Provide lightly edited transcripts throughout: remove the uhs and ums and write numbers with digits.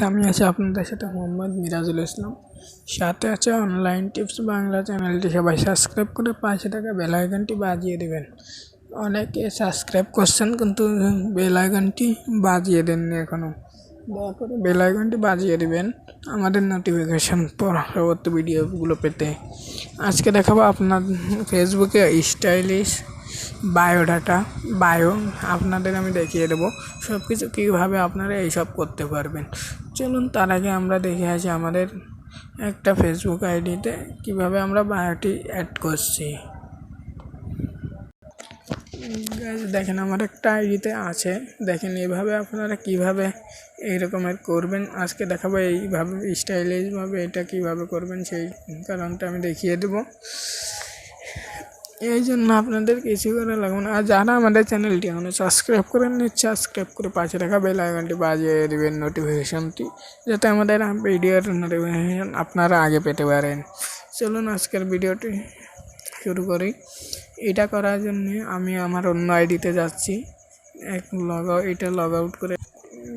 আমি আছি আপনাদের সাথে মোহাম্মদ মিরাজুল ইসলাম। সাথে আছে অনলাইন টিপস বাংলা চ্যানেলটি সবাই সাবস্ক্রাইব করে পাশে থাকা বেল আইকনটি বাজিয়ে দেবেন। অনেকে সাবস্ক্রাইব করছেন কিন্তু বেল আইকনটি বাজিয়ে দেননি এখনও। দয়া করে বেল আইকনটি বাজিয়ে দেবেন আমাদের নোটিফিকেশান পরবর্তী ভিডিওগুলো পেতে। আজকে দেখাবো আপনার ফেসবুকে স্টাইলিশ বায়ো আপনাদের আমি দেখিয়ে দেবো সব কিছু কীভাবে আপনারা এইসব করতে পারবেন। চলুন তার আগে আমরা দেখে আসি আমাদের একটা ফেসবুক আইডিতে কীভাবে আমরা বায়োটি অ্যাড করছি। দেখেন আমার একটা আইডিতে আছে, দেখেন এইভাবে আপনারা কিভাবে এই রকমের করবেন। আজকে দেখাবো এইভাবে স্টাইলিশভাবে এটা কিভাবে করবেন, সেই কারণটা আমি দেখিয়ে দেবো। এই জন্য আপনাদের কিছু করা লাগবে না। আর যারা আমাদের চ্যানেলটি এখনো সাবস্ক্রাইব করে নিচ্ছে, সাবস্ক্রাইব করে পাশে রাখা বেল আইকনটি বাজিয়ে দেবেন নোটিফিকেশনটি, যাতে আমাদের ভিডিওর নোটিফিকেশন আপনারা আগে পেতে পারেন। চলুন আজকের ভিডিওটি শুরু করি। এটা করার জন্য আমি আমার অন্য আইডিতে যাচ্ছি। এটা লগ আউট করে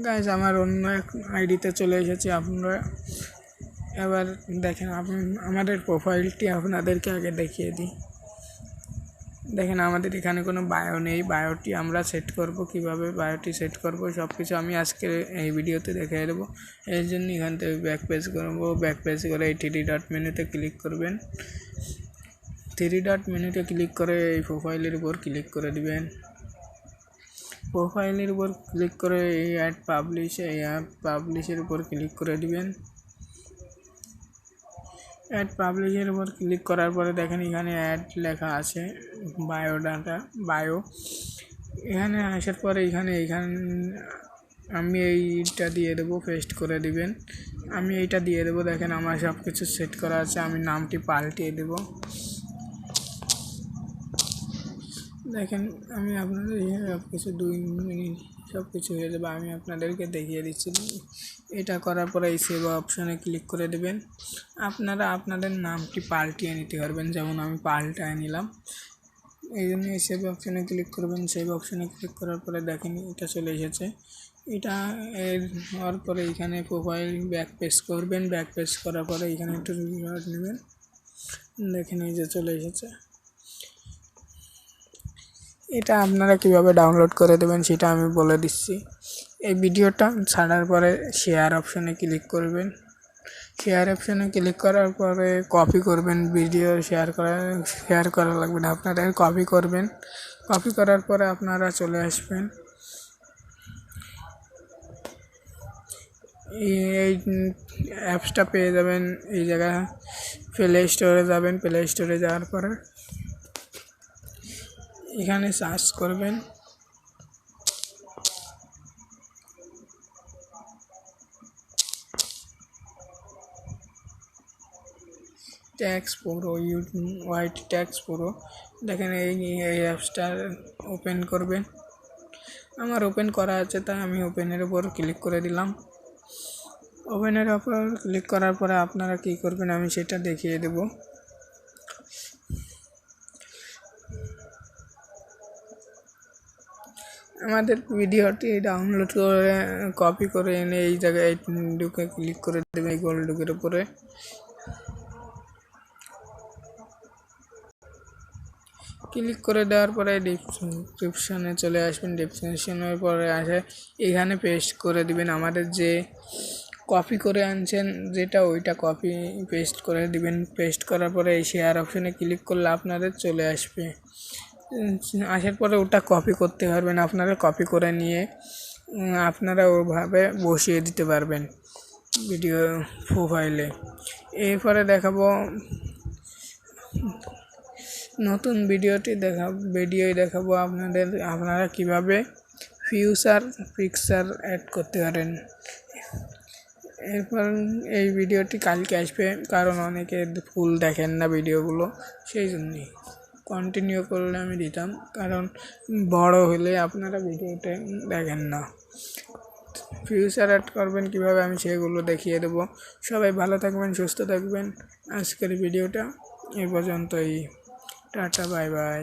গাইজ আমার অন্য এক আইডিতে চলে এসেছি। আপনারা এবার দেখেন আমাদের প্রোফাইলটি আপনাদেরকে আগে দেখিয়ে দিই। দেখেন আমাদের এখানে কোনো বায়ো নেই, বায়োটি আমরা সেট করব। কিভাবে বায়োটি সেট করব সব কিছু আমি আজকে এই ভিডিওতে দেখিয়ে দেবো। এর জন্য এখান থেকে ব্যাক পেজ করবো। ব্যাক পেজ করে এই 3 ডট মেনুতে ক্লিক করবেন। 3 ডট মেনুতে ক্লিক করে এই প্রোফাইলের উপর ক্লিক করে দিবেন। প্রোফাইলের উপর ক্লিক করে এই অ্যাড পাবলিশের উপর ক্লিক করে দিবেন। অ্যাড পাবলিশের উপর ক্লিক করার পরে দেখেন এখানে অ্যাড লেখা আছে বায়ো। এখানে আসার পরে এখানে আমি এইটা দিয়ে দেবো, পেস্ট করে দিবেন। আমি এইটা দিয়ে দেবো। দেখেন আমার সব কিছু সেট করা আছে, আমি নামটি পাল্টিয়ে দেব। দেখেন আমি আপনাদের সব কিছু 2 মিনিট সব কিছু হয়ে যাবে, আমি আপনাদেরকে দেখিয়ে দিচ্ছি। এটা করার পরে এই সেভ অপশানে ক্লিক করে দেবেন। আপনারা আপনাদের নামটি পাল্টিয়ে নিতে পারবেন, যেমন আমি পাল্টায় নিলাম। এই জন্য এই সেভ অপশানে ক্লিক করবেন। সেভ অপশানে ক্লিক করার পরে দেখেন এটা চলে এসেছে। এটা হওয়ার পরে এখানে প্রোফাইল ব্যাক পেজ করবেন। ব্যাক পেজ করার পরে এখানে একটু রিওয়ার্ড নেবেন। দেখেন এই যে চলে এসেছে। এটা আপনারা কিভাবে ডাউনলোড করে দেবেন সেটা আমি বলে দিচ্ছি। এই ভিডিওটা ছাড়ার পরে শেয়ার অপশানে ক্লিক করবেন। শেয়ার অপশানে ক্লিক করার পরে কপি করবেন। ভিডিও শেয়ার করা লাগবে না, আপনারা কপি করবেন। কপি করার পরে আপনারা চলে আসবেন এই অ্যাপসটা পেয়ে যাবেন। এই জায়গায় প্লে স্টোরে যাবেন। প্লে স্টোরে যাওয়ার পরে এখানে সার্চ করবেন tax pro, white tax pro. দেখেন এই অ্যাপসটা ওপেন করবেন। আমার ওপেন করা আছে তাই আমি ওপেনের উপর ক্লিক করে দিলাম। ওপেনের উপর ক্লিক করার পরে আপনারা কী করবেন আমি সেটা দেখিয়ে দেব। আমাদের ভিডিওটি ডাউনলোড করে কপি করে এনে এই জায়গায় ঢুকে ক্লিক করে দেবেন এই গোল ঢুকের উপরে। ক্লিক করে দেওয়ার পরে ডিসক্রিপশানে চলে আসবেন। ডিসক্রিপশানের পরে আসে এখানে পেস্ট করে দিবেন। আমাদের যে কপি করে আনছেন যেটা ওইটা কপি পেস্ট করে দিবেন। পেস্ট করার পরে এই শেয়ার অপশানে ক্লিক করলে আপনাদের চলে আসবে। আসার পরে ওটা কপি করতে পারবেন। আপনারা কপি করে নিয়ে আপনারা ওভাবে বসিয়ে দিতে পারবেন ভিডিও প্রোফাইলে। এরপরে দেখাবো নতুন ভিডিওই দেখাবো আপনারা কিভাবে ফিউচার পিকচার অ্যাড করতে পারেন। এরপর এই ভিডিওটি কালকে আসবে, কারণ অনেকে ফুল দেখেন না ভিডিওগুলো, সেই জন্যই কন্টিনিউ করলে আমি দিতাম, কারণ বড় হলে আপনারা ভিডিওটা দেখেন না। ফিউচার অ্যাড করবেন কিভাবে আমি সেগুলো দেখিয়ে দেবো। সবাই ভালো থাকবেন, সুস্থ থাকবেন। আজকের ভিডিওটা এই পর্যন্তই। Tata, bye bye.